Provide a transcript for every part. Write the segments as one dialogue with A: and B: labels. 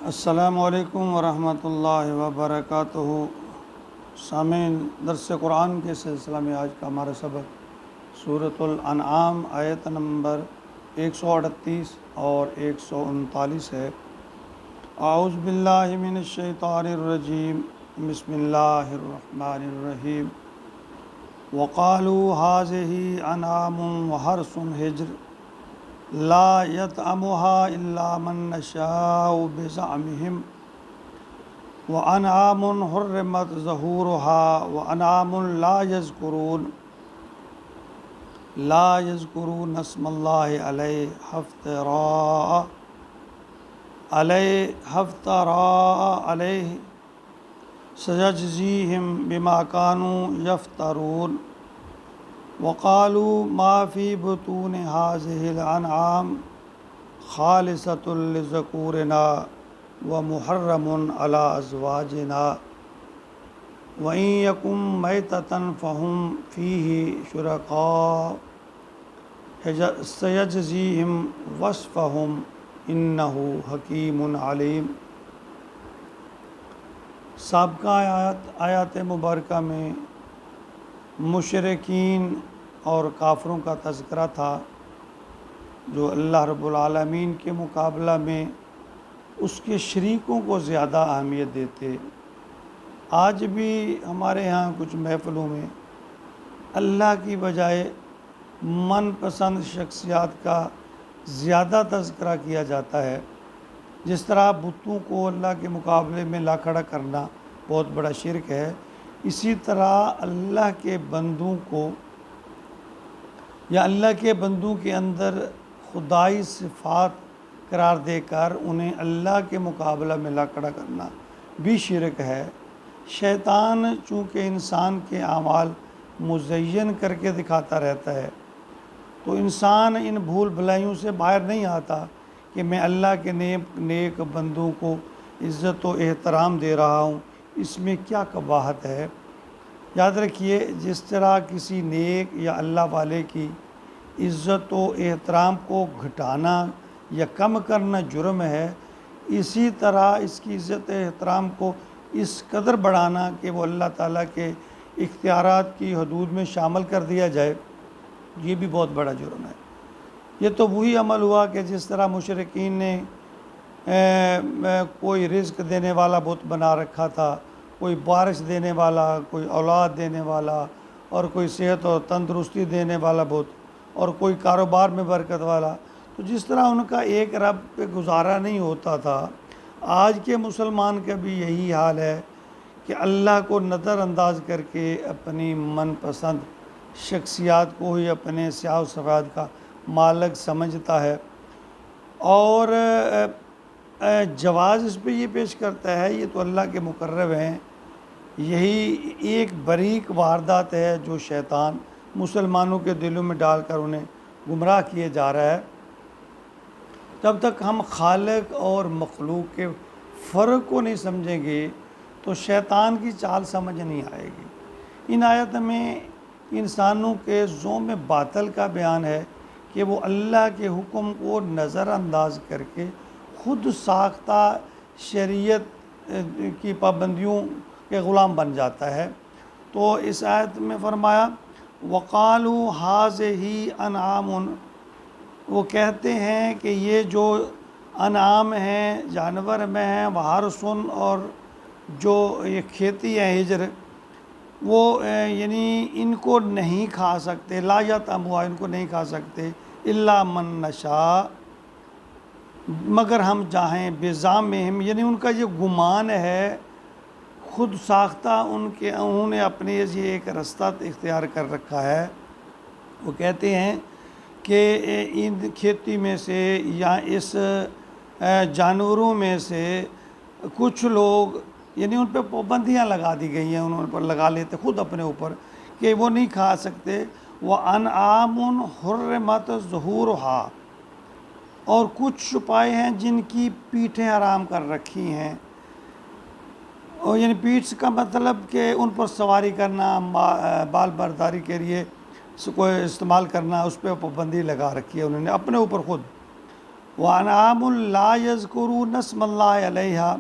A: السلام علیکم ورحمۃ اللہ وبرکاتہ۔ سامعین، درس قرآن کے سلسلہ میں آج کا ہمارا سبق سورۃ الانعام آیت نمبر 138 اور 139 ہے۔ اعوذ باللہ من الشیطان الرجیم، بسم اللہ الرحمن الرحیم۔ وقالوا هذه انعام وحرث حجر لا يطعمها الا من نشاء بزعمهم وانعام حرمت ظهورها وانعام لا يذكرون اسم الله عليه عليه سيجزيهم بما كانوا يفترون۔ وقالوا ما في بطون هذه الانعام خالصة لذكورنا ومحرم على ازواجنا وان يكن ميتة فهم فيه شركاء سيجزيهم وصفهم انه حكيم عليم۔ سابقہ آیات مبارکہ میں مشرکین اور کافروں کا تذکرہ تھا جو اللہ رب العالمین کے مقابلہ میں اس کے شریکوں کو زیادہ اہمیت دیتے۔ آج بھی ہمارے ہاں کچھ محفلوں میں اللہ کی بجائے من پسند شخصیات کا زیادہ تذکرہ کیا جاتا ہے۔ جس طرح بتوں کو اللہ کے مقابلے میں لا کھڑا کرنا بہت بڑا شرک ہے، اسی طرح اللہ کے بندوں کو یا اللہ کے بندوں کے اندر خدائی صفات قرار دے کر انہیں اللہ کے مقابلہ میں لا کھڑا کرنا بھی شرک ہے۔ شیطان چونکہ انسان کے اعمال مزین کر کے دکھاتا رہتا ہے، تو انسان ان بھول بھلائیوں سے باہر نہیں آتا کہ میں اللہ کے نیک بندوں کو عزت و احترام دے رہا ہوں، اس میں کیا قباحت ہے۔ یاد رکھیے، جس طرح کسی نیک یا اللہ والے کی عزت و احترام کو گھٹانا یا کم کرنا جرم ہے، اسی طرح اس کی عزت احترام کو اس قدر بڑھانا کہ وہ اللہ تعالیٰ کے اختیارات کی حدود میں شامل کر دیا جائے، یہ بھی بہت بڑا جرم ہے۔ یہ تو وہی عمل ہوا کہ جس طرح مشرکین نے کوئی رزق دینے والا بت بنا رکھا تھا، کوئی بارش دینے والا، کوئی اولاد دینے والا، اور کوئی صحت اور تندرستی دینے والا بت، اور کوئی کاروبار میں برکت والا۔ تو جس طرح ان کا ایک رب پہ گزارا نہیں ہوتا تھا، آج کے مسلمان کا بھی یہی حال ہے کہ اللہ کو نظر انداز کر کے اپنی من پسند شخصیات کو ہی اپنے سیاہ و سفید کا مالک سمجھتا ہے، اور جواز اس پہ یہ پیش کرتا ہے یہ تو اللہ کے مقرب ہیں۔ یہی ایک بریک واردات ہے جو شیطان مسلمانوں کے دلوں میں ڈال کر انہیں گمراہ کیے جا رہا ہے۔ جب تک ہم خالق اور مخلوق کے فرق کو نہیں سمجھیں گے تو شیطان کی چال سمجھ نہیں آئے گی۔ ان آیت میں انسانوں کے ذوم باطل کا بیان ہے کہ وہ اللہ کے حکم کو نظر انداز کر کے خود ساختہ شریعت کی پابندیوں کے غلام بن جاتا ہے۔ تو اس آیت میں فرمایا وقالوا هذه انعام، وہ کہتے ہیں کہ یہ جو انعام ہیں، جانور میں ہیں، وحرث، اور جو یہ کھیتی ہے حجر، وہ یعنی ان کو نہیں کھا سکتے، لا یطعمها، ان کو نہیں کھا سکتے، الا من نشاء، مگر ہم چاہیں، بزعمہم، یعنی ان کا یہ گمان ہے، خود ساختہ انہوں نے اپنے یہ ایک رستہ اختیار کر رکھا ہے۔ وہ کہتے ہیں کہ ان کھیتی میں سے یا اس جانوروں میں سے کچھ لوگ، یعنی ان پہ پابندیاں لگا دی گئی ہیں، انہوں پر لگا لیتے خود اپنے اوپر کہ وہ نہیں کھا سکتے۔ وَأَنْعَامٌ حُرِّمَتْ ظُهُورُهَا، اور کچھ چھپائے ہیں جن کی پیٹھیں حرام کر رکھی ہیں، اور یعنی پیٹھ کا مطلب کہ ان پر سواری کرنا، بال برداری کے لیے اس کو استعمال کرنا، اس پہ پابندی لگا رکھی ہے انہوں نے اپنے اوپر خود۔ وَأَنْعَامٌ لَا يَذْكُرُونَ اسْمَ اللَّهِ عَلَيْهَا،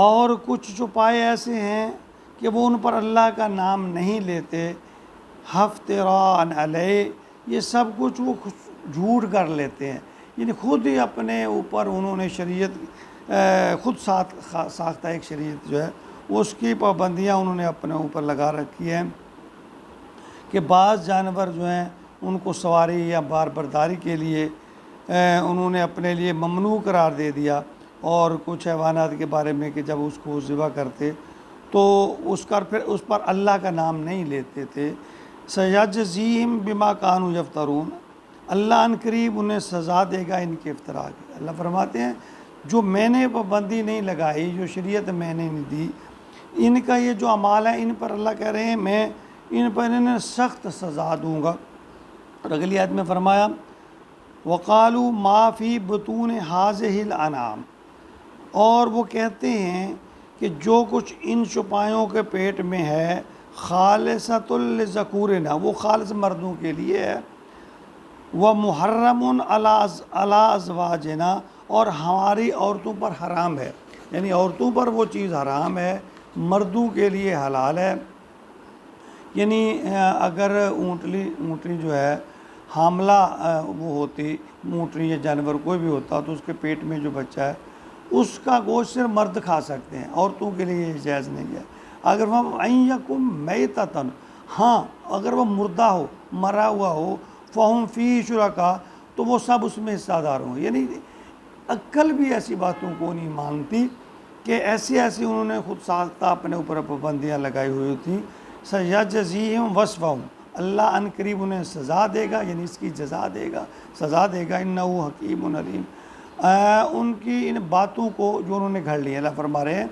A: اور کچھ چوپائے ایسے ہیں کہ وہ ان پر اللہ کا نام نہیں لیتے، حفتراء علیہ، یہ سب کچھ وہ جھوٹ کر لیتے ہیں، یعنی خود ہی اپنے اوپر انہوں نے شریعت خود ساختہ ایک شریعت جو ہے اس کی پابندیاں انہوں نے اپنے اوپر لگا رکھی ہیں کہ بعض جانور جو ہیں ان کو سواری یا بار برداری کے لیے انہوں نے اپنے لیے ممنوع قرار دے دیا، اور کچھ حیوانات کے بارے میں کہ جب اس کو ذبح کرتے تو پھر اس پر اللہ کا نام نہیں لیتے تھے۔ سَيَجْزِيهِمْ بِمَا كَانُوا يَفْتَرُونَ، اللہ ان قریب انہیں سزا دے گا ان کے افتراء کی۔ اللہ فرماتے ہیں جو میں نے پابندی نہیں لگائی، جو شریعت میں نے نہیں دی، ان کا یہ جو اعمال ہے ان پر اللہ کہہ رہے ہیں میں ان پر انہیں سخت سزا دوں گا۔ اور اگلی آیت میں فرمایا وَقَالُوا مَا فِي بُطُونِ هَٰذِهِ الْأَنْعَامِ، اور وہ کہتے ہیں کہ جو کچھ ان چوپایوں کے پیٹ میں ہے خالصۃ لذکورنا، وہ خالص مردوں کے لیے ہے، وَمُحَرَّمٌ عَلیٰ أَزْوَاجِنَا، اور ہماری عورتوں پر حرام ہے، یعنی عورتوں پر وہ چیز حرام ہے، مردوں کے لیے حلال ہے۔ یعنی اگر اونٹنی جو ہے حاملہ وہ ہوتی، اونٹنی یا جانور کوئی بھی ہوتا تو اس کے پیٹ میں جو بچہ ہے اس کا گوشت صرف مرد کھا سکتے ہیں، عورتوں کے لیے یہ جائز نہیں ہے۔ اگر وہ یکم میتۃ، ہاں اگر وہ مردہ ہو، مرا ہوا ہو، فہم فی شرکا، تو وہ سب اس میں حصہ دار ہوں۔ یعنی عقل بھی ایسی باتوں کو نہیں مانتی کہ ایسی انہوں نے خود ساختہ اپنے اوپر پابندیاں لگائی ہوئی تھیں۔ سَيَجْزِيهِمْ وَصْفَهُمْ، اللہ ان قریب انہیں سزا دے گا، یعنی اس کی جزا دے گا، سزا دے گا، انہ حکیم علیم، ان کی ان باتوں کو جو انہوں نے گھڑ لی۔ اللہ فرما رہے ہیں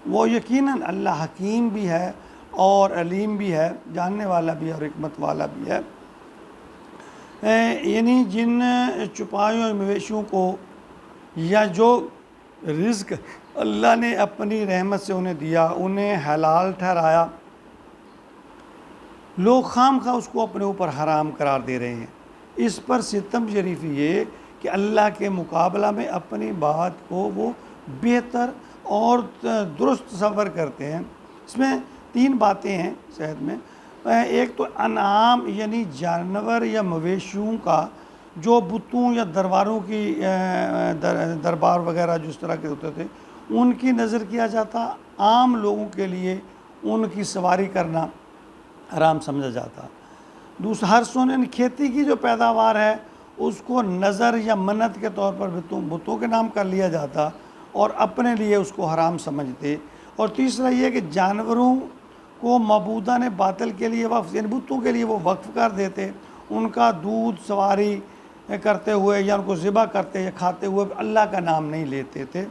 A: وہ یقیناً اللہ حکیم بھی ہے اور علیم بھی ہے، جاننے والا بھی ہے اور حکمت والا بھی ہے۔ یعنی جن چوپایوں مویشیوں کو یا جو رزق اللہ نے اپنی رحمت سے انہیں دیا، انہیں حلال ٹھہرایا، لوگ خام خواہ اس کو اپنے اوپر حرام قرار دے رہے ہیں۔ اس پر ستم شریف یہ کہ اللہ کے مقابلہ میں اپنی بات کو وہ بہتر اور درست تصور کرتے ہیں۔ اس میں 3 باتیں ہیں صحت میں۔ ایک تو انعام یعنی جانور یا مویشیوں کا جو بتوں یا درباروں کی دربار وغیرہ جس طرح کے ہوتے تھے ان کی نظر کیا جاتا، عام لوگوں کے لیے ان کی سواری کرنا حرام سمجھا جاتا۔ دوسرا ہر سونے کھیتی کی جو پیداوار ہے اس کو نظر یا منت کے طور پر بتوں کے نام کر لیا جاتا اور اپنے لیے اس کو حرام سمجھتے۔ اور تیسرا یہ کہ جانوروں کو معبودان باطل کے لیے وقف، یعنی بتوں کے لیے وہ وقف کر دیتے، ان کا دودھ سواری کرتے ہوئے یا ان کو ذبح کرتے یا کھاتے ہوئے اللہ کا نام نہیں لیتے تھے۔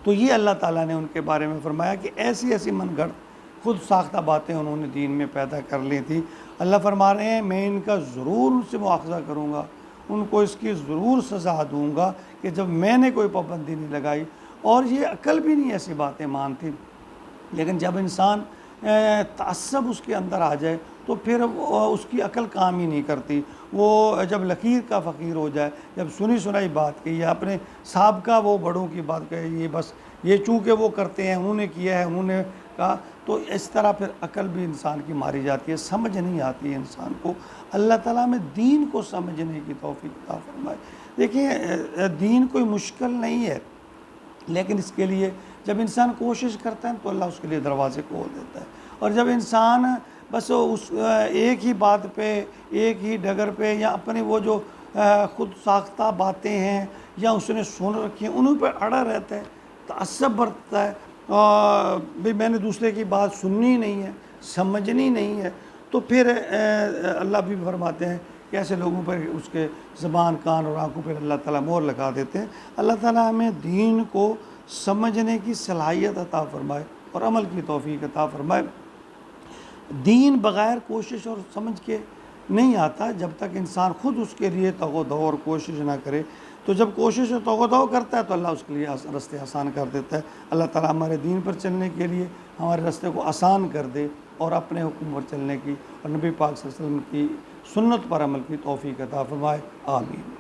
A: تو یہ اللہ تعالیٰ نے ان کے بارے میں فرمایا کہ ایسی من گھڑت خود ساختہ باتیں انہوں نے دین میں پیدا کر لی تھی۔ اللہ فرما رہے ہیں میں ان کا ضرور ان سے مواخذہ کروں گا، ان کو اس کی ضرور سزا دوں گا کہ جب میں نے کوئی پابندی نہیں لگائی۔ اور یہ عقل بھی نہیں ایسی باتیں مانتی، لیکن جب انسان تعصب اس کے اندر آ جائے تو پھر اس کی عقل کام ہی نہیں کرتی۔ وہ جب لکیر کا فقیر ہو جائے، جب سنی سنائی بات کہی یا اپنے سابقہ وہ بڑوں کی بات کہے، یہ بس یہ چونکہ وہ کرتے ہیں، انہوں نے کیا ہے، انہوں نے کہا، تو اس طرح پھر عقل بھی انسان کی ماری جاتی ہے، سمجھ نہیں آتی ہے انسان کو۔ اللہ تعالیٰ میں دین کو سمجھنے کی توفیق عطا فرمائے۔ دیکھیں دین کوئی مشکل نہیں ہے، لیکن اس کے لیے جب انسان کوشش کرتا ہے تو اللہ اس کے لیے دروازے کھول دیتا ہے۔ اور جب انسان بس اس ایک ہی بات پہ، ایک ہی ڈگر پہ، یا اپنے وہ جو خود ساختہ باتیں ہیں یا اس نے سن رکھی ہیں انہوں پہ اڑا رہتا ہے، تعصب برتتا ہے، بھی میں نے دوسرے کی بات سننی نہیں ہے، سمجھنی نہیں ہے، تو پھر اللہ بھی فرماتے ہیں کہ ایسے لوگوں پر اس کے زبان، کان اور آنکھوں پر اللہ تعالیٰ مہر لگا دیتے ہیں۔ اللہ تعالیٰ ہمیں دین کو سمجھنے کی صلاحیت عطا فرمائے اور عمل کی توفیق عطا فرمائے۔ دین بغیر کوشش اور سمجھ کے نہیں آتا، جب تک انسان خود اس کے لیے تگ و دو اور کوشش نہ کرے۔ تو جب کوشش اور تگ و دو کرتا ہے تو اللہ اس کے لیے راستے آسان کر دیتا ہے۔ اللہ تعالیٰ ہمارے دین پر چلنے کے لیے ہمارے راستے کو آسان کر دے اور اپنے حکم پر چلنے کی اور نبی پاک صلی اللہ علیہ وسلم کی سنت پر عمل کی توفیق عطا فرمائے، آمین۔